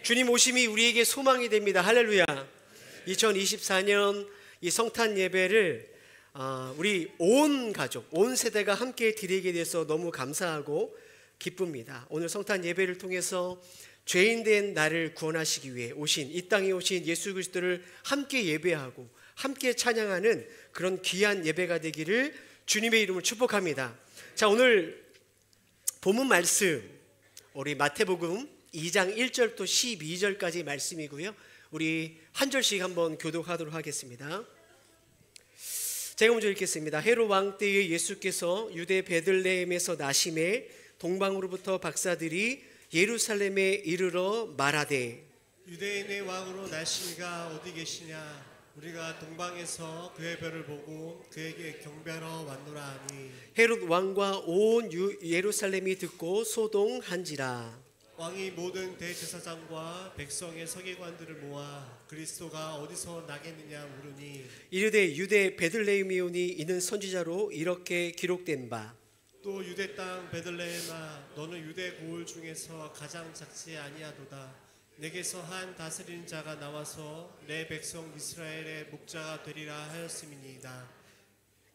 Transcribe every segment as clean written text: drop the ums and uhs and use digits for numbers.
주님 오심이 우리에게 소망이 됩니다. 할렐루야. 2024년 이 성탄 예배를 우리 온 가족, 온 세대가 함께 드리게 돼서 너무 감사하고 기쁩니다. 오늘 성탄 예배를 통해서 죄인된 나를 구원하시기 위해 이 땅에 오신 예수 그리스도를 함께 예배하고 함께 찬양하는 그런 귀한 예배가 되기를 주님의 이름으로 축복합니다. 자, 오늘 본문 말씀 우리 마태복음 2장 1절부터 12절까지 말씀이고요. 우리 한 절씩 한번 교독하도록 하겠습니다. 제가 먼저 읽겠습니다. 헤롯 왕 때에 예수께서 유대 베들레헴에서 나심에 동방으로부터 박사들이 예루살렘에 이르러 말하되 유대인의 왕으로 나시니가 어디 계시냐? 우리가 동방에서 그의 별을 보고 그에게 경배하러 왔노라 하니 헤롯 왕과 온 예루살렘이 듣고 소동한지라. 왕이 모든 대제사장과 백성의 서기관들을 모아 그리스도가 어디서 나겠느냐 물으니 이르되 유대 베들레헴이오니 이는 선지자로 이렇게 기록된 바. 또 유대 땅 베들레헴아 너는 유대 고을 중에서 가장 작지 아니하도다. 내게서 한 다스리는 자가 나와서 내 백성 이스라엘의 목자가 되리라 하였음이니이다.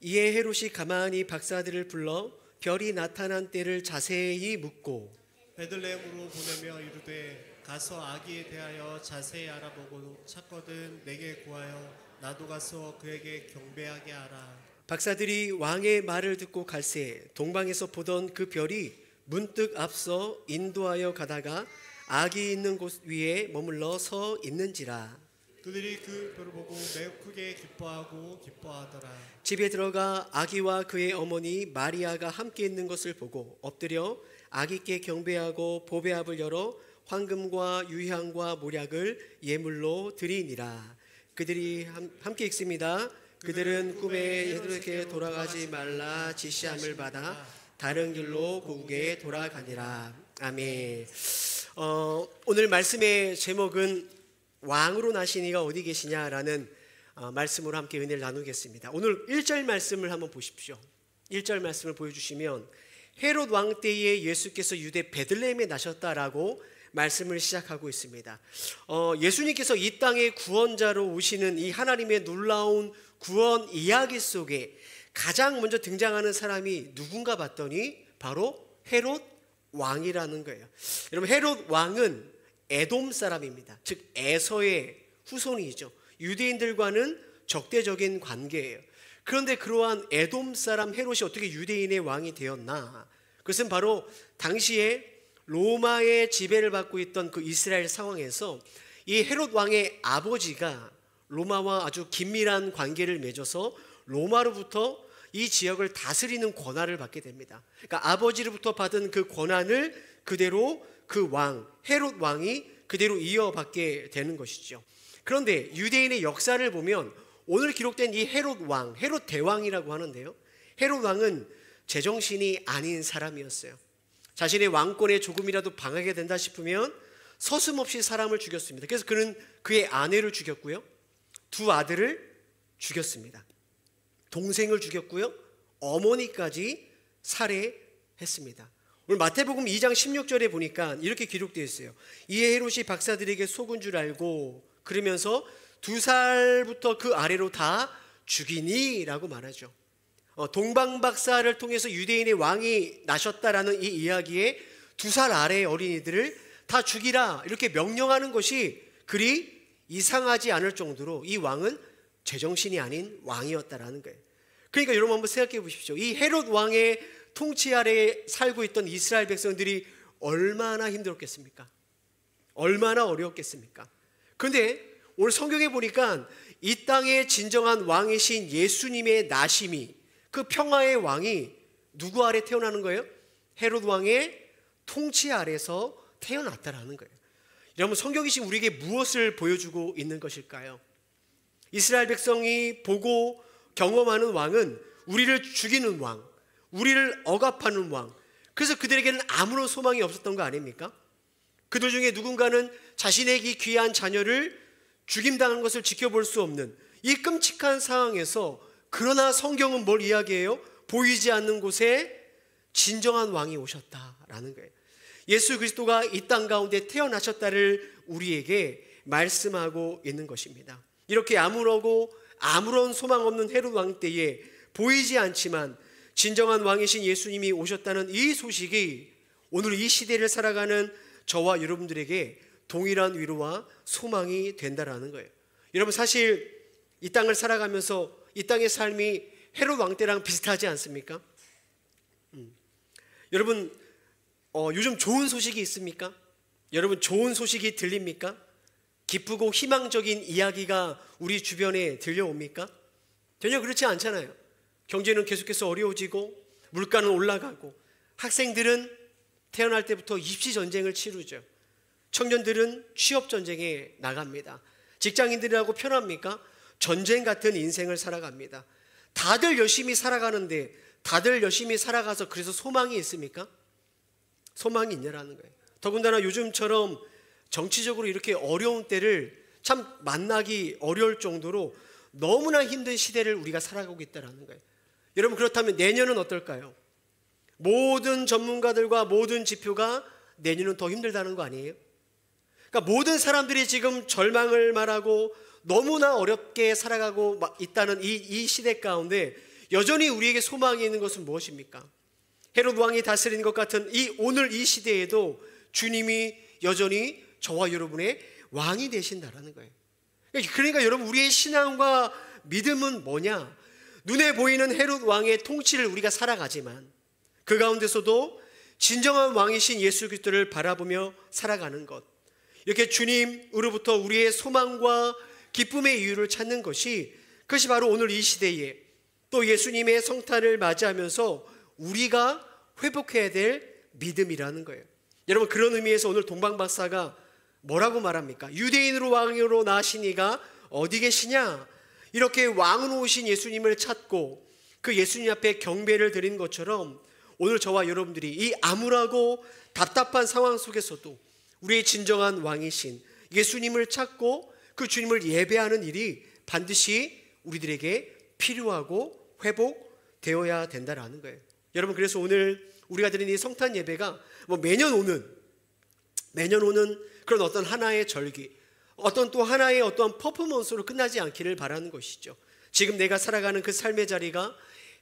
이에 헤롯이 가만히 박사들을 불러 별이 나타난 때를 자세히 묻고 베들레헴으로 보내며 이르되 가서 아기에 대하여 자세히 알아보고 찾거든 내게 구하여 나도 가서 그에게 경배하게 하라. 박사들이 왕의 말을 듣고 갈새 동방에서 보던 그 별이 문득 앞서 인도하여 가다가 아기 있는 곳 위에 머물러 서 있는지라. 그들이 그 별을 보고 매우 크게 기뻐하더라. 집에 들어가 아기와 그의 어머니 마리아가 함께 있는 것을 보고 엎드려 아기께 경배하고 보배압을 열어 황금과 유향과 모략을 예물로 드리니라. 그들이 함께 읽습니다. 그들은 꿈에 헤롯에게 돌아가지 말라 지시함을 받아 다른 길로 고국에 돌아가니라. 아멘. 오늘 말씀의 제목은 왕으로 나시니가 어디 계시냐라는 말씀으로 함께 은혜를 나누겠습니다. 오늘 1절 말씀을 한번 보십시오. 1절 말씀을 보여주시면 헤롯 왕 때에 예수께서 유대 베들레헴에 나셨다라고 말씀을 시작하고 있습니다. 예수님께서 이 땅의 구원자로 오시는 이 하나님의 놀라운 구원 이야기 속에 가장 먼저 등장하는 사람이 누군가 봤더니 바로 헤롯 왕이라는 거예요. 여러분, 헤롯 왕은 에돔 사람입니다. 즉 에서의 후손이죠. 유대인들과는 적대적인 관계예요. 그런데 그러한 에돔 사람 헤롯이 어떻게 유대인의 왕이 되었나? 그것은 바로 당시에 로마의 지배를 받고 있던 그 이스라엘 상황에서 이 헤롯 왕의 아버지가 로마와 아주 긴밀한 관계를 맺어서 로마로부터 이 지역을 다스리는 권한을 받게 됩니다. 그러니까 아버지로부터 받은 그 권한을 그대로 그 왕, 헤롯 왕이 그대로 이어받게 되는 것이죠. 그런데 유대인의 역사를 보면 오늘 기록된 이 헤롯 왕, 헤롯 대왕이라고 하는데요, 헤롯 왕은 제정신이 아닌 사람이었어요. 자신의 왕권에 조금이라도 방하게 된다 싶으면 서슴없이 사람을 죽였습니다. 그래서 그는 그의 아내를 죽였고요, 두 아들을 죽였습니다. 동생을 죽였고요, 어머니까지 살해했습니다. 오늘 마태복음 2장 16절에 보니까 이렇게 기록되어 있어요. 이에 헤롯이 박사들에게 속은 줄 알고 그러면서 2살부터 그 아래로 다 죽이니 라고 말하죠. 동방박사를 통해서 유대인의 왕이 나셨다라는 이 이야기에 2살 아래의 어린이들을 다 죽이라 이렇게 명령하는 것이 그리 이상하지 않을 정도로 이 왕은 제정신이 아닌 왕이었다라는 거예요. 그러니까 여러분 한번 생각해 보십시오. 이 헤롯 왕의 통치 아래에 살고 있던 이스라엘 백성들이 얼마나 힘들었겠습니까? 얼마나 어려웠겠습니까? 그런데 오늘 성경에 보니까 이 땅의 진정한 왕이신 예수님의 나심이, 그 평화의 왕이 누구 아래 태어나는 거예요? 헤롯 왕의 통치 아래서 태어났다라는 거예요. 여러분, 성경이 지금 우리에게 무엇을 보여주고 있는 것일까요? 이스라엘 백성이 보고 경험하는 왕은 우리를 죽이는 왕, 우리를 억압하는 왕. 그래서 그들에게는 아무런 소망이 없었던 거 아닙니까? 그들 중에 누군가는 자신의 이 귀한 자녀를 죽임당한 것을 지켜볼 수 없는 이 끔찍한 상황에서, 그러나 성경은 뭘 이야기해요? 보이지 않는 곳에 진정한 왕이 오셨다라는 거예요. 예수 그리스도가 이 땅 가운데 태어나셨다를 우리에게 말씀하고 있는 것입니다. 이렇게 아무러고 아무런 소망 없는 헤롯 왕 때에 보이지 않지만 진정한 왕이신 예수님이 오셨다는 이 소식이 오늘 이 시대를 살아가는 저와 여러분들에게 동일한 위로와 소망이 된다라는 거예요. 여러분, 사실 이 땅을 살아가면서 이 땅의 삶이 헤롯 왕 때랑 비슷하지 않습니까? 여러분, 요즘 좋은 소식이 있습니까? 여러분, 좋은 소식이 들립니까? 기쁘고 희망적인 이야기가 우리 주변에 들려옵니까? 전혀 그렇지 않잖아요. 경제는 계속해서 어려워지고 물가는 올라가고 학생들은 태어날 때부터 입시 전쟁을 치르죠. 청년들은 취업 전쟁에 나갑니다. 직장인들이라고 편합니까? 전쟁 같은 인생을 살아갑니다. 다들 열심히 살아가는데 다들 열심히 살아가서 그래서 소망이 있습니까? 소망이 있냐라는 거예요. 더군다나 요즘처럼 정치적으로 이렇게 어려운 때를 참 만나기 어려울 정도로 너무나 힘든 시대를 우리가 살아가고 있다는 거예요. 여러분, 그렇다면 내년은 어떨까요? 모든 전문가들과 모든 지표가 내년은 더 힘들다는 거 아니에요? 그러니까 모든 사람들이 지금 절망을 말하고 너무나 어렵게 살아가고 있다는 이 시대 가운데 여전히 우리에게 소망이 있는 것은 무엇입니까? 헤롯 왕이 다스리는 것 같은 오늘 이 시대에도 주님이 여전히 저와 여러분의 왕이 되신다라는 거예요. 그러니까 여러분, 우리의 신앙과 믿음은 뭐냐? 눈에 보이는 헤롯 왕의 통치를 우리가 살아가지만 그 가운데서도 진정한 왕이신 예수 그리스도를 바라보며 살아가는 것, 이렇게 주님으로부터 우리의 소망과 기쁨의 이유를 찾는 그것이 바로 오늘 이 시대에 또 예수님의 성탄을 맞이하면서 우리가 회복해야 될 믿음이라는 거예요. 여러분, 그런 의미에서 오늘 동방박사가 뭐라고 말합니까? 유대인으로 왕으로 나신 이가 어디 계시냐? 이렇게 왕으로 오신 예수님을 찾고 그 예수님 앞에 경배를 드린 것처럼 오늘 저와 여러분들이 이 암울하고 답답한 상황 속에서도 우리의 진정한 왕이신 예수님을 찾고 그 주님을 예배하는 일이 반드시 우리들에게 필요하고 회복되어야 된다라는 거예요. 여러분, 그래서 오늘 우리가 드리는 이 성탄 예배가 매년 오는 그런 어떤 하나의 절기, 어떤 또 하나의 어떤 퍼포먼스로 끝나지 않기를 바라는 것이죠. 지금 내가 살아가는 그 삶의 자리가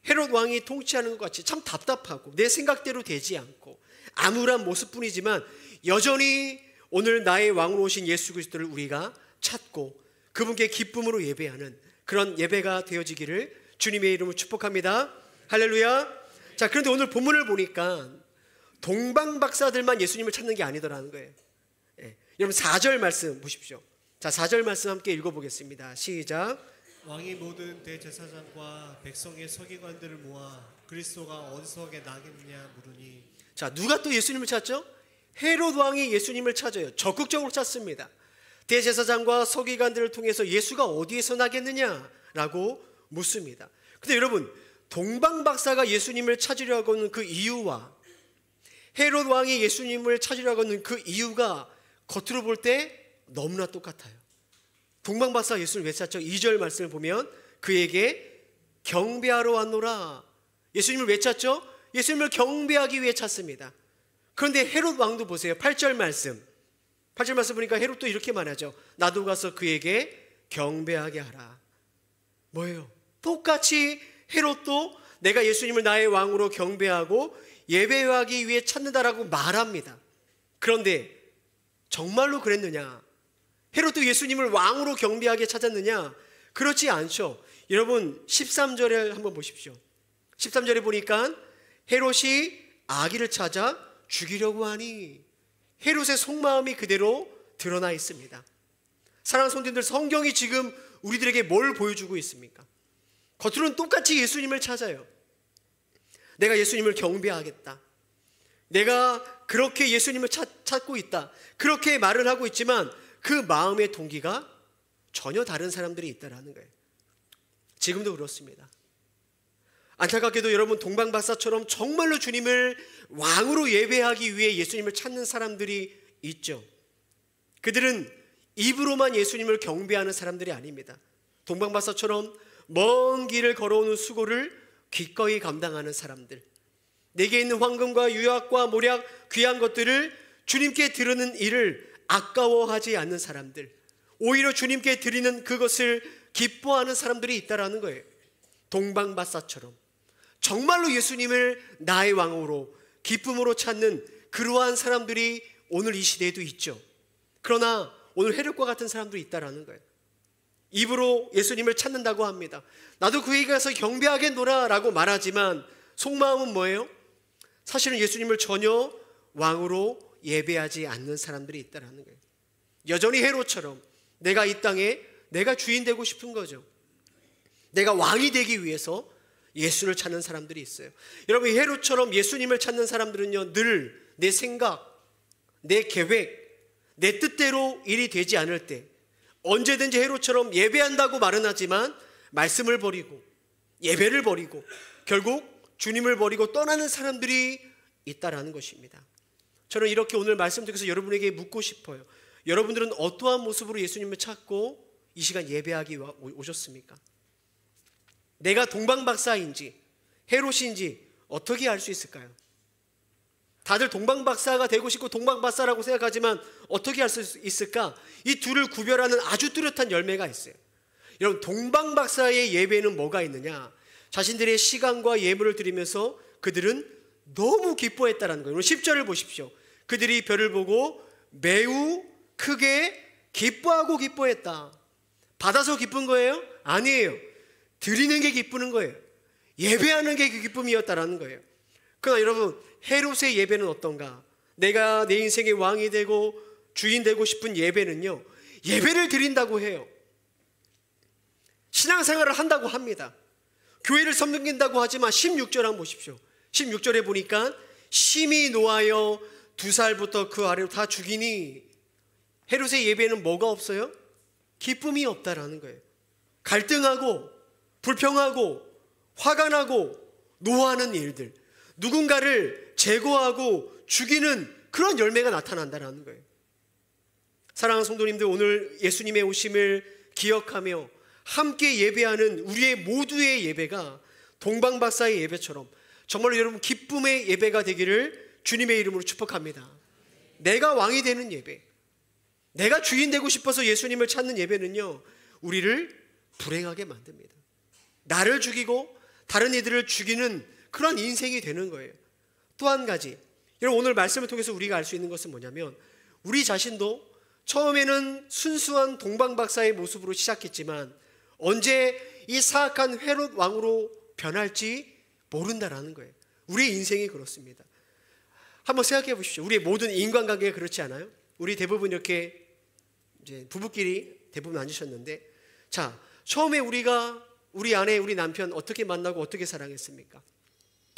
헤롯 왕이 통치하는 것 같이 참 답답하고 내 생각대로 되지 않고 암울한 모습뿐이지만 여전히 오늘 나의 왕으로 오신 예수 그리스도를 우리가 찾고 그분께 기쁨으로 예배하는 그런 예배가 되어지기를 주님의 이름으로 축복합니다. 할렐루야. 자, 그런데 오늘 본문을 보니까 동방박사들만 예수님을 찾는 게 아니더라는 거예요. 여러분, 4절 말씀 보십시오. 자, 4절 말씀 함께 읽어보겠습니다. 시작. 왕이 모든 대제사장과 백성의 서기관들을 모아 그리스도가 어디서게 나겠느냐 물으니. 자, 누가 또 예수님을 찾죠? 헤롯 왕이 예수님을 찾아요. 적극적으로 찾습니다. 대제사장과 서기관들을 통해서 예수가 어디에서 나겠느냐라고 묻습니다. 근데 여러분, 동방박사가 예수님을 찾으려고 하는 그 이유와 헤롯 왕이 예수님을 찾으려고 하는 그 이유가 겉으로 볼 때 너무나 똑같아요. 동방박사가 예수님을 왜 찾죠? 2절 말씀을 보면 그에게 경배하러 왔노라. 예수님을 왜 찾죠? 예수님을 경배하기 위해 찾습니다. 그런데 헤롯 왕도 보세요. 8절 말씀 보니까 헤롯도 이렇게 말하죠. 나도 가서 그에게 경배하게 하라. 뭐예요? 똑같이 헤롯도 내가 예수님을 나의 왕으로 경배하고 예배하기 위해 찾는다라고 말합니다. 그런데 정말로 그랬느냐? 헤롯도 예수님을 왕으로 경배하게 찾았느냐? 그렇지 않죠. 여러분, 13절에 한번 보십시오. 13절에 보니까 헤롯이 아기를 찾아 죽이려고 하니, 헤롯의 속마음이 그대로 드러나 있습니다. 사랑하는 성도님들, 성경이 지금 우리들에게 뭘 보여주고 있습니까? 겉으로는 똑같이 예수님을 찾아요. 내가 예수님을 경배하겠다, 내가 그렇게 예수님을 찾고 있다, 그렇게 말을 하고 있지만 그 마음의 동기가 전혀 다른 사람들이 있다는 거예요. 지금도 그렇습니다. 안타깝게도 여러분, 동방박사처럼 정말로 주님을 왕으로 예배하기 위해 예수님을 찾는 사람들이 있죠. 그들은 입으로만 예수님을 경배하는 사람들이 아닙니다. 동방박사처럼 먼 길을 걸어오는 수고를 기꺼이 감당하는 사람들, 내게 있는 황금과 유약과 모략 귀한 것들을 주님께 드리는 일을 아까워하지 않는 사람들, 오히려 주님께 드리는 그것을 기뻐하는 사람들이 있다라는 거예요. 동방박사처럼 정말로 예수님을 나의 왕으로 기쁨으로 찾는 그러한 사람들이 오늘 이 시대에도 있죠. 그러나 오늘 헤롯과 같은 사람들이 있다라는 거예요. 입으로 예수님을 찾는다고 합니다. 나도 그에게 가서 경배하겠노라 라고 말하지만 속마음은 뭐예요? 사실은 예수님을 전혀 왕으로 예배하지 않는 사람들이 있다라는 거예요. 여전히 헤롯처럼 내가 이 땅에 내가 주인 되고 싶은 거죠. 내가 왕이 되기 위해서 예수를 찾는 사람들이 있어요. 여러분, 헤롯처럼 예수님을 찾는 사람들은요, 늘 내 생각, 내 계획, 내 뜻대로 일이 되지 않을 때 언제든지 헤롯처럼 예배한다고 말은 하지만 말씀을 버리고 예배를 버리고 결국 주님을 버리고 떠나는 사람들이 있다라는 것입니다. 저는 이렇게 오늘 말씀 통해서 여러분에게 묻고 싶어요. 여러분들은 어떠한 모습으로 예수님을 찾고 이 시간 예배하기 오셨습니까? 내가 동방박사인지 헤롯인지 어떻게 알 수 있을까요? 다들 동방박사가 되고 싶고 동방박사라고 생각하지만 어떻게 알 수 있을까? 이 둘을 구별하는 아주 뚜렷한 열매가 있어요. 여러분, 동방박사의 예배는 뭐가 있느냐? 자신들의 시간과 예물을 드리면서 그들은 너무 기뻐했다라는 거예요. 10절을 보십시오. 그들이 별을 보고 매우 크게 기뻐하고 기뻐했다. 받아서 기쁜 거예요? 아니에요. 드리는 게 기쁘는 거예요. 예배하는 게 그 기쁨이었다라는 거예요. 그러나 여러분, 헤롯의 예배는 어떤가? 내가 내 인생의 왕이 되고 주인 되고 싶은 예배는요, 예배를 드린다고 해요. 신앙생활을 한다고 합니다. 교회를 섬긴다고 하지만 16절 한번 보십시오. 16절에 보니까 심히 노하여 2살부터 그 아래로 다 죽이니, 헤롯의 예배는 뭐가 없어요? 기쁨이 없다라는 거예요. 갈등하고 불평하고 화가 나고 노하는 일들, 누군가를 제거하고 죽이는 그런 열매가 나타난다는 거예요. 사랑하는 성도님들, 오늘 예수님의 오심을 기억하며 함께 예배하는 우리의 모두의 예배가 동방박사의 예배처럼 정말로 여러분 기쁨의 예배가 되기를 주님의 이름으로 축복합니다. 내가 왕이 되는 예배, 내가 주인 되고 싶어서 예수님을 찾는 예배는요, 우리를 불행하게 만듭니다. 나를 죽이고 다른 이들을 죽이는 그런 인생이 되는 거예요. 또 한 가지, 여러분 오늘 말씀을 통해서 우리가 알 수 있는 것은 뭐냐면, 우리 자신도 처음에는 순수한 동방박사의 모습으로 시작했지만 언제 이 사악한 헤롯 왕으로 변할지 모른다라는 거예요. 우리의 인생이 그렇습니다. 한번 생각해 보십시오. 우리의 모든 인간관계가 그렇지 않아요? 우리 대부분 이렇게 이제 부부끼리 대부분 앉으셨는데, 자, 처음에 우리가 우리 아내, 우리 남편 어떻게 만나고 어떻게 사랑했습니까?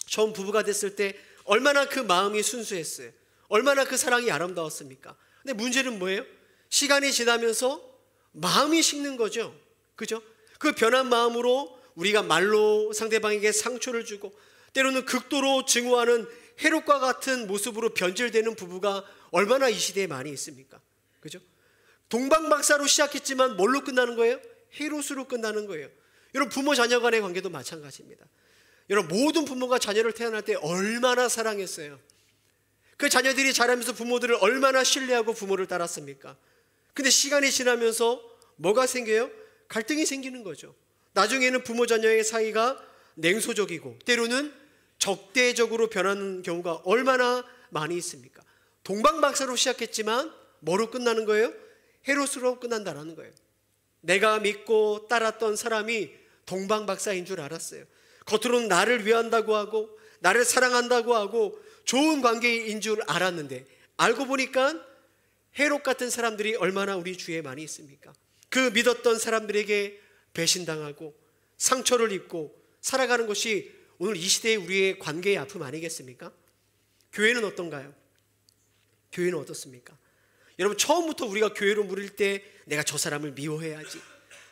처음 부부가 됐을 때 얼마나 그 마음이 순수했어요. 얼마나 그 사랑이 아름다웠습니까? 근데 문제는 뭐예요? 시간이 지나면서 마음이 식는 거죠. 그죠? 그 변한 마음으로 우리가 말로 상대방에게 상처를 주고 때로는 극도로 증오하는 헤롯과 같은 모습으로 변질되는 부부가 얼마나 이 시대에 많이 있습니까? 그죠? 동방박사로 시작했지만 뭘로 끝나는 거예요? 헤롯으로 끝나는 거예요. 여러분, 부모 자녀 간의 관계도 마찬가지입니다. 여러분, 모든 부모가 자녀를 태어날 때 얼마나 사랑했어요. 그 자녀들이 자라면서 부모들을 얼마나 신뢰하고 부모를 따랐습니까? 근데 시간이 지나면서 뭐가 생겨요? 갈등이 생기는 거죠. 나중에는 부모 자녀의 사이가 냉소적이고 때로는 적대적으로 변하는 경우가 얼마나 많이 있습니까? 동방박사로 시작했지만 뭐로 끝나는 거예요? 헤롯으로 끝난다는 거예요. 내가 믿고 따랐던 사람이 동방박사인 줄 알았어요. 겉으로는 나를 위한다고 하고 나를 사랑한다고 하고 좋은 관계인 줄 알았는데 알고 보니까 헤롯 같은 사람들이 얼마나 우리 주위에 많이 있습니까? 그 믿었던 사람들에게 배신당하고 상처를 입고 살아가는 것이 오늘 이 시대의 우리의 관계의 아픔 아니겠습니까? 교회는 어떤가요? 교회는 어떻습니까? 여러분, 처음부터 우리가 교회로 물릴 때 내가 저 사람을 미워해야지,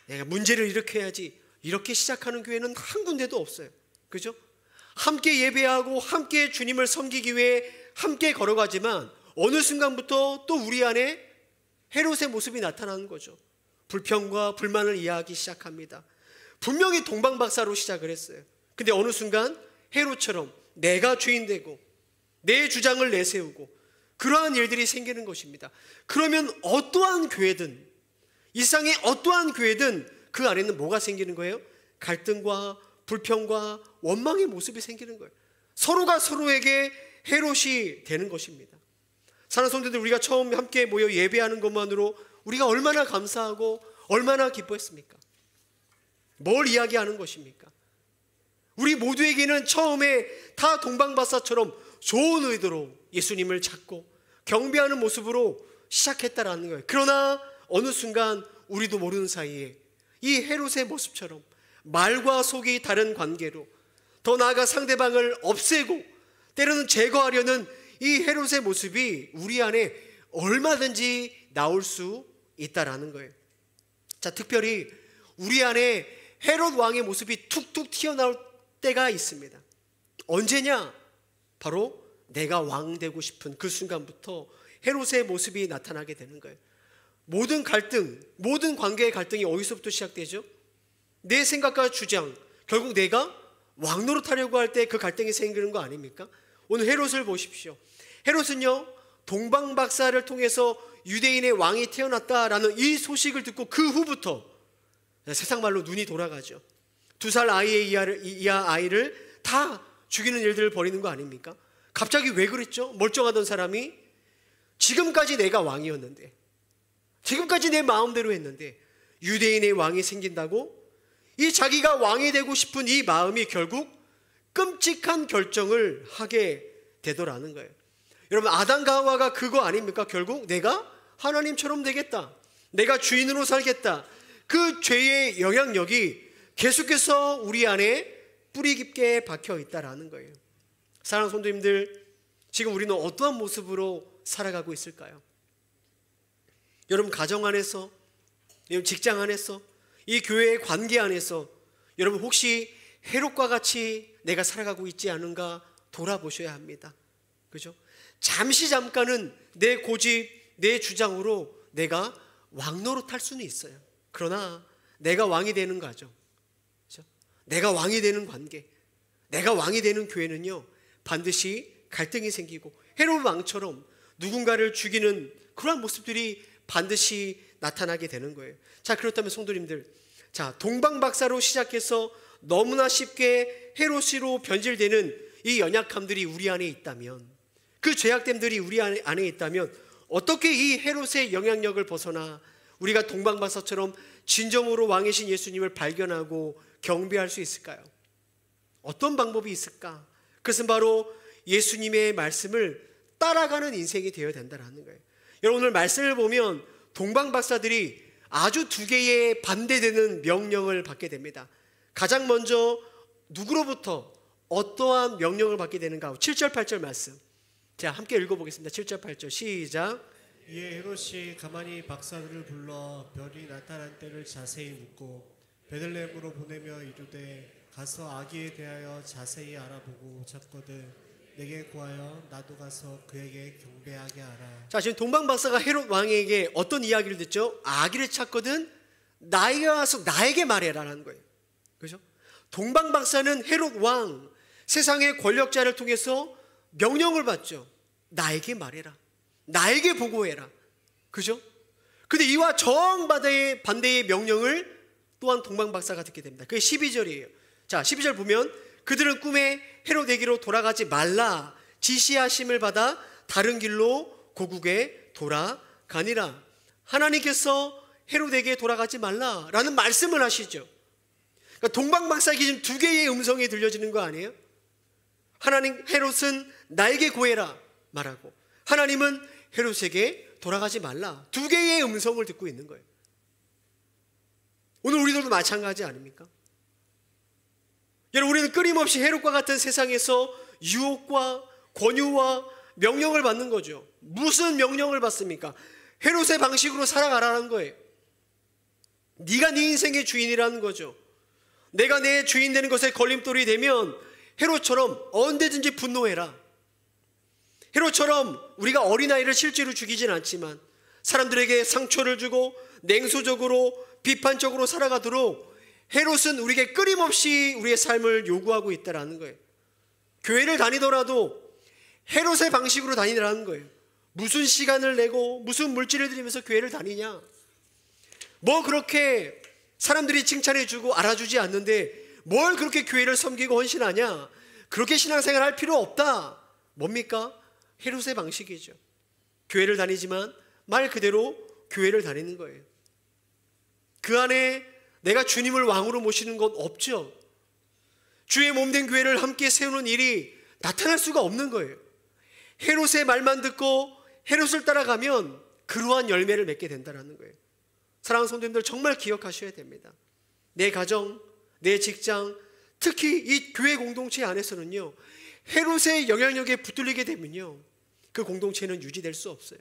내가 문제를 일으켜야지, 이렇게 시작하는 교회는 한 군데도 없어요. 그죠? 함께 예배하고 함께 주님을 섬기기 위해 함께 걸어가지만 어느 순간부터 또 우리 안에 헤롯의 모습이 나타나는 거죠. 불평과 불만을 이해하기 시작합니다. 분명히 동방박사로 시작을 했어요. 근데 어느 순간 헤롯처럼 내가 주인 되고 내 주장을 내세우고 그러한 일들이 생기는 것입니다. 그러면 어떠한 교회든, 이 세상의 어떠한 교회든 그 안에는 뭐가 생기는 거예요? 갈등과 불평과 원망의 모습이 생기는 거예요. 서로가 서로에게 헤롯이 되는 것입니다. 사랑하는 성도들, 우리가 처음 함께 모여 예배하는 것만으로 우리가 얼마나 감사하고 얼마나 기뻐했습니까? 뭘 이야기하는 것입니까? 우리 모두에게는 처음에 다 동방박사처럼 좋은 의도로 예수님을 찾고 경배하는 모습으로 시작했다라는 거예요. 그러나 어느 순간 우리도 모르는 사이에 이 헤롯의 모습처럼 말과 속이 다른 관계로, 더 나아가 상대방을 없애고 때로는 제거하려는 이 헤롯의 모습이 우리 안에 얼마든지 나올 수 있다라는 거예요. 자, 특별히 우리 안에 헤롯 왕의 모습이 툭툭 튀어나올 때가 있습니다. 언제냐? 바로 내가 왕 되고 싶은 그 순간부터 헤롯의 모습이 나타나게 되는 거예요. 모든 갈등, 모든 관계의 갈등이 어디서부터 시작되죠? 내 생각과 주장, 결국 내가 왕 노릇하려고 할 때 그 갈등이 생기는 거 아닙니까? 오늘 헤롯을 보십시오. 헤롯은요, 동방박사를 통해서 유대인의 왕이 태어났다라는 이 소식을 듣고 그 후부터 세상 말로 눈이 돌아가죠. 2살 이하 아이를 다 죽이는 일들을 벌이는 거 아닙니까? 갑자기 왜 그랬죠? 멀쩡하던 사람이 지금까지 내가 왕이었는데, 지금까지 내 마음대로 했는데 유대인의 왕이 생긴다고? 이 자기가 왕이 되고 싶은 이 마음이 결국 끔찍한 결정을 하게 되더라는 거예요. 여러분, 아담과 하와가 그거 아닙니까? 결국 내가 하나님처럼 되겠다, 내가 주인으로 살겠다, 그 죄의 영향력이 계속해서 우리 안에 뿌리 깊게 박혀 있다라는 거예요. 사랑하는 성도님들, 지금 우리는 어떠한 모습으로 살아가고 있을까요? 여러분, 가정 안에서, 여러분 직장 안에서, 이 교회의 관계 안에서 여러분 혹시 헤롯과 같이 내가 살아가고 있지 않은가 돌아보셔야 합니다. 그죠? 잠깐은 내 고집, 내 주장으로 내가 왕 노릇할 수는 있어요. 그러나 내가 왕이 되는 가정, 그죠? 내가 왕이 되는 관계, 내가 왕이 되는 교회는요, 반드시 갈등이 생기고 헤롯 왕처럼 누군가를 죽이는 그러한 모습들이 반드시 나타나게 되는 거예요. 자, 그렇다면 성도님들, 자, 동방박사로 시작해서 너무나 쉽게 헤롯으로 변질되는 이 연약함들이 우리 안에 있다면, 그 죄악됨들이 우리 안에 있다면 어떻게 이 헤롯의 영향력을 벗어나 우리가 동방박사처럼 진정으로 왕이신 예수님을 발견하고 경배할 수 있을까요? 어떤 방법이 있을까? 그것은 바로 예수님의 말씀을 따라가는 인생이 되어야 된다는 거예요. 여러분, 오늘 말씀을 보면 동방박사들이 아주 두 개의 반대되는 명령을 받게 됩니다. 가장 먼저 누구로부터 어떠한 명령을 받게 되는가? 7절 8절 말씀, 자, 함께 읽어보겠습니다. 7절 8절 시작. 이에 헤롯이 가만히 박사들을 불러 별이 나타난 때를 자세히 묻고 베들레헴으로 보내며 이르되 가서 아기에 대하여 자세히 알아보고 찾거든 내게 구하여 나도 가서 그에게 경배하게 하라. 자, 지금 동방박사가 헤롯 왕에게 어떤 이야기를 듣죠? 아기를 찾거든 나에게 와서 나에게 말해라라는 거예요. 그죠? 동방박사는 헤롯 왕, 세상의 권력자를 통해서 명령을 받죠. 나에게 말해라, 나에게 보고해라. 그죠? 근데 이와 정반대의 명령을 또한 동방박사가 듣게 됩니다. 그게 12절이에요. 자, 12절 보면 그들은 꿈에 헤롯에게로 돌아가지 말라 지시하심을 받아 다른 길로 고국에 돌아가니라. 하나님께서 헤롯에게 돌아가지 말라라는 말씀을 하시죠. 그러니까 동방박사에게 지금 두 개의 음성이 들려지는 거 아니에요? 하나님, 헤롯은 나에게 구해라 말하고, 하나님은 헤롯에게 돌아가지 말라, 두 개의 음성을 듣고 있는 거예요. 오늘 우리들도 마찬가지 아닙니까? 여러분, 우리는 끊임없이 헤롯과 같은 세상에서 유혹과 권유와 명령을 받는 거죠. 무슨 명령을 받습니까? 헤롯의 방식으로 살아가라는 거예요. 네가 네 인생의 주인이라는 거죠. 내가 내 주인 되는 것에 걸림돌이 되면 헤롯처럼 언제든지 분노해라. 헤롯처럼 우리가 어린아이를 실제로 죽이진 않지만 사람들에게 상처를 주고 냉소적으로 비판적으로 살아가도록 헤롯은 우리에게 끊임없이 우리의 삶을 요구하고 있다는 거예요. 교회를 다니더라도 헤롯의 방식으로 다니라는 거예요. 무슨 시간을 내고 무슨 물질을 들이면서 교회를 다니냐? 뭐 그렇게 사람들이 칭찬해주고 알아주지 않는데 뭘 그렇게 교회를 섬기고 헌신하냐? 그렇게 신앙생활 할 필요 없다. 뭡니까? 헤롯의 방식이죠. 교회를 다니지만 말 그대로 교회를 다니는 거예요. 그 안에 내가 주님을 왕으로 모시는 건 없죠. 주의 몸된 교회를 함께 세우는 일이 나타날 수가 없는 거예요. 헤롯의 말만 듣고 헤롯을 따라가면 그러한 열매를 맺게 된다는 거예요. 사랑하는 성도님들, 정말 기억하셔야 됩니다. 내 가정, 내 직장, 특히 이 교회 공동체 안에서는요, 헤롯의 영향력에 붙들리게 되면요, 그 공동체는 유지될 수 없어요.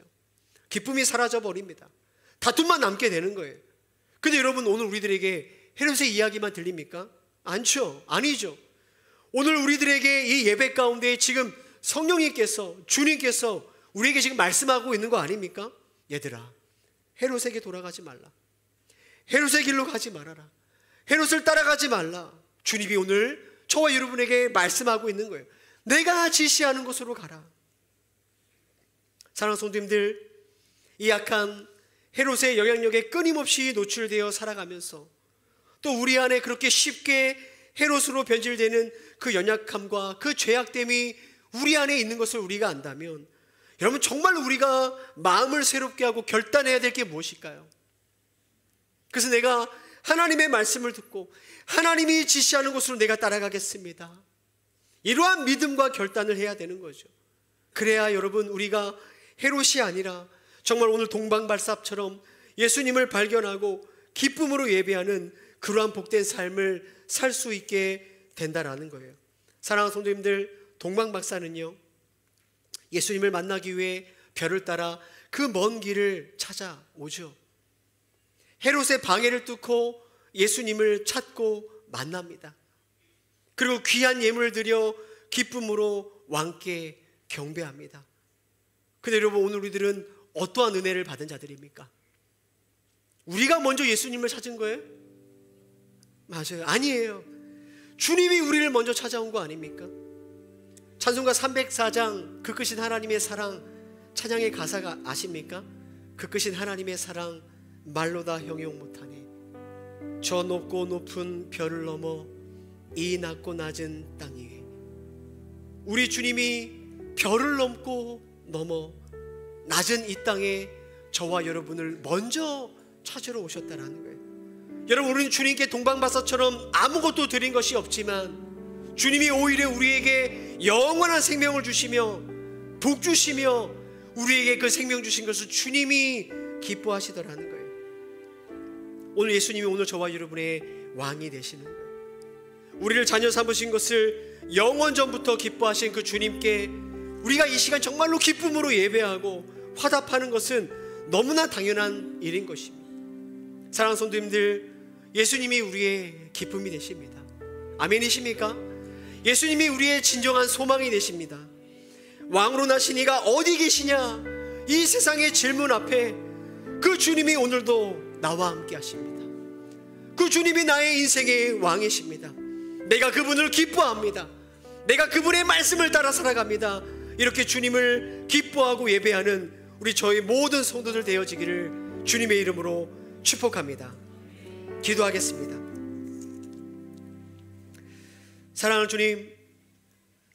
기쁨이 사라져 버립니다. 다툼만 남게 되는 거예요. 근데 여러분, 오늘 우리들에게 헤롯의 이야기만 들립니까? 아니죠. 오늘 우리들에게 이 예배 가운데 지금 성령님께서, 주님께서 우리에게 지금 말씀하고 있는 거 아닙니까? 얘들아, 헤롯에게 돌아가지 말라. 헤롯의 길로 가지 말아라. 헤롯을 따라가지 말라. 주님이 오늘 저와 여러분에게 말씀하고 있는 거예요. 내가 지시하는 곳으로 가라. 사랑하는 성도님들, 이 약한 헤롯의 영향력에 끊임없이 노출되어 살아가면서 또 우리 안에 그렇게 쉽게 헤롯으로 변질되는 그 연약함과 그 죄악됨이 우리 안에 있는 것을 우리가 안다면, 여러분, 정말 우리가 마음을 새롭게 하고 결단해야 될 게 무엇일까요? 그래서 내가 하나님의 말씀을 듣고 하나님이 지시하는 곳으로 내가 따라가겠습니다. 이러한 믿음과 결단을 해야 되는 거죠. 그래야 여러분, 우리가 헤롯이 아니라 정말 오늘 동방발삽처럼 예수님을 발견하고 기쁨으로 예배하는 그러한 복된 삶을 살 수 있게 된다라는 거예요. 사랑하는 성도님들, 동방박사는요, 예수님을 만나기 위해 별을 따라 그 먼 길을 찾아오죠. 헤롯의 방해를 뚫고 예수님을 찾고 만납니다. 그리고 귀한 예물을 드려 기쁨으로 왕께 경배합니다. 근데 여러분, 오늘 우리들은 어떠한 은혜를 받은 자들입니까? 우리가 먼저 예수님을 찾은 거예요? 맞아요. 아니에요. 주님이 우리를 먼저 찾아온 거 아닙니까? 찬송가 304장 그 크신 하나님의 사랑 찬양의 가사가 아십니까? 그 크신 하나님의 사랑 말로 다 형용 못하네. 저 높고 높은 별을 넘어 이 낮고 낮은 땅 위에. 우리 주님이 별을 넘어 낮은 이 땅에 저와 여러분을 먼저 찾으러 오셨다라는 거예요. 여러분, 우리는 주님께 동방박사처럼 아무것도 드린 것이 없지만 주님이 오히려 우리에게 영원한 생명을 주시며 복 주시며 우리에게 그 생명 주신 것을 주님이 기뻐하시더라는 거예요. 오늘 예수님이 오늘 저와 여러분의 왕이 되시는 거예요. 우리를 자녀 삼으신 것을 영원 전부터 기뻐하신 그 주님께 우리가 이 시간 정말로 기쁨으로 예배하고 화답하는 것은 너무나 당연한 일인 것입니다. 사랑하는 성도님들, 예수님이 우리의 기쁨이 되십니다. 아멘이십니까? 예수님이 우리의 진정한 소망이 되십니다. 왕으로 나신 이가 어디 계시냐? 이 세상의 질문 앞에 그 주님이 오늘도 나와 함께 하십니다. 그 주님이 나의 인생의 왕이십니다. 내가 그분을 기뻐합니다. 내가 그분의 말씀을 따라 살아갑니다. 이렇게 주님을 기뻐하고 예배하는 우리 저희 모든 성도들 되어지기를 주님의 이름으로 축복합니다. 기도하겠습니다. 사랑하는 주님,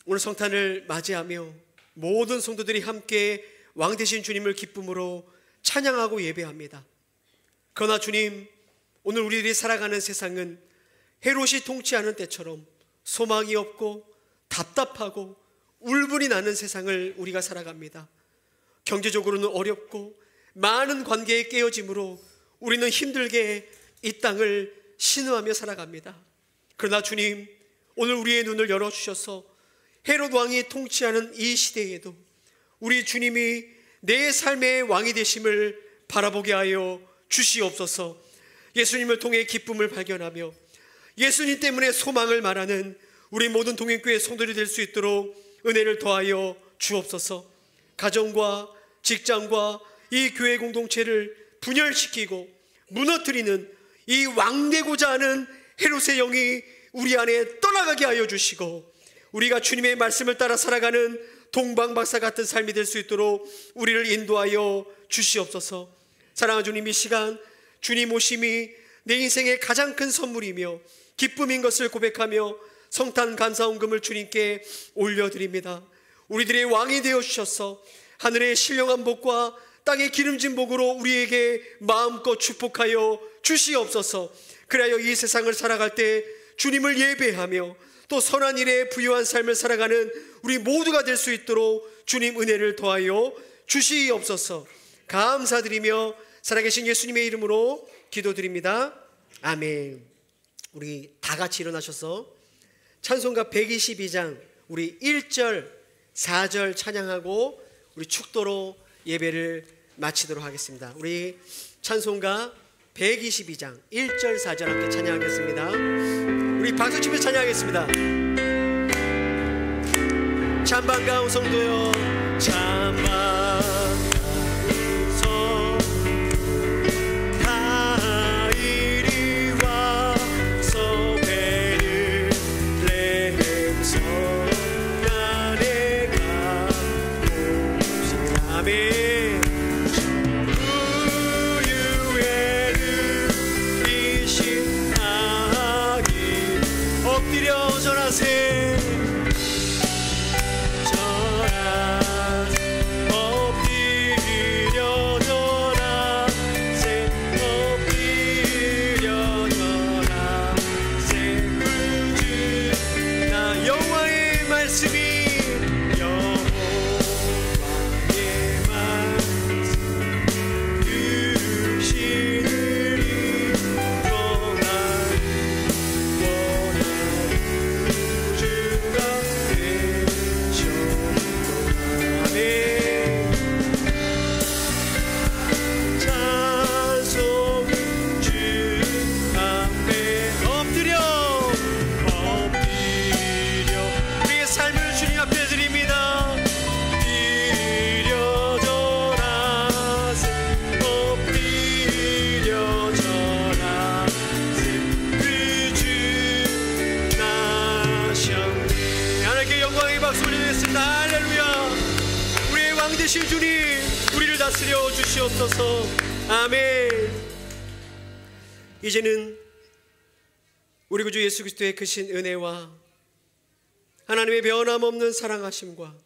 오늘 성탄을 맞이하며 모든 성도들이 함께 왕 되신 주님을 기쁨으로 찬양하고 예배합니다. 그러나 주님, 오늘 우리들이 살아가는 세상은 헤롯이 통치하는 때처럼 소망이 없고 답답하고 울분이 나는 세상을 우리가 살아갑니다. 경제적으로는 어렵고 많은 관계에 깨어짐으로 우리는 힘들게 이 땅을 신음하며 살아갑니다. 그러나 주님, 오늘 우리의 눈을 열어주셔서 헤롯 왕이 통치하는 이 시대에도 우리 주님이 내 삶의 왕이 되심을 바라보게 하여 주시옵소서. 예수님을 통해 기쁨을 발견하며 예수님 때문에 소망을 말하는 우리 모든 동행교회 성도들이 될 수 있도록 은혜를 더하여 주옵소서. 가정과 직장과 이 교회 공동체를 분열시키고 무너뜨리는 이 왕되고자 하는 헤롯의 영이 우리 안에 떠나가게 하여 주시고 우리가 주님의 말씀을 따라 살아가는 동방박사 같은 삶이 될 수 있도록 우리를 인도하여 주시옵소서. 사랑하는 주님, 이 시간 주님 오심이 내 인생의 가장 큰 선물이며 기쁨인 것을 고백하며 성탄 감사원금을 주님께 올려드립니다. 우리들의 왕이 되어 주셔서 하늘의 신령한 복과 땅의 기름진 복으로 우리에게 마음껏 축복하여 주시옵소서. 그래야 이 세상을 살아갈 때 주님을 예배하며 또 선한 일에 부유한 삶을 살아가는 우리 모두가 될 수 있도록 주님 은혜를 더하여 주시옵소서. 감사드리며 살아계신 예수님의 이름으로 기도드립니다. 아멘. 우리 다 같이 일어나셔서 찬송가 122장 우리 1절 4절 찬양하고 우리 축도로 예배를 마치도록 하겠습니다. 우리 찬송가 122장 1절 4절 함께 찬양하겠습니다. 우리 박수치며 찬양하겠습니다. 참 반가운 성도여, 참 반가운 성도 다 이리 와서 베들레헴 성안에 가봅시다. 아멘. 주님, 우리를 다스려 주시옵소서. 아멘. 이제는 우리 구주 예수 그리스도의 크신 은혜와 하나님의 변함없는 사랑하심과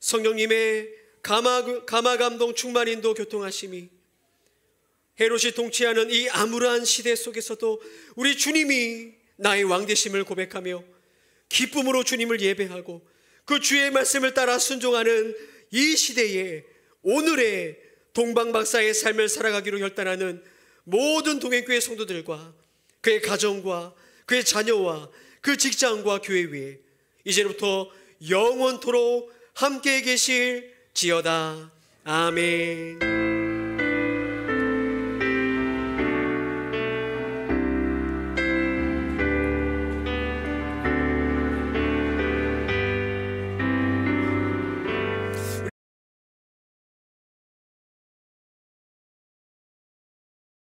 성령님의 감화감동 충만인도 교통하심이 헤롯이 통치하는 이 암울한 시대 속에서도 우리 주님이 나의 왕되심을 고백하며 기쁨으로 주님을 예배하고 그 주의 말씀을 따라 순종하는 이 시대에 오늘의 동방박사의 삶을 살아가기로 결단하는 모든 동행교회 성도들과 그의 가정과 그의 자녀와 그 직장과 교회 위에 이제부터 영원토록 함께 계실지어다. 아멘.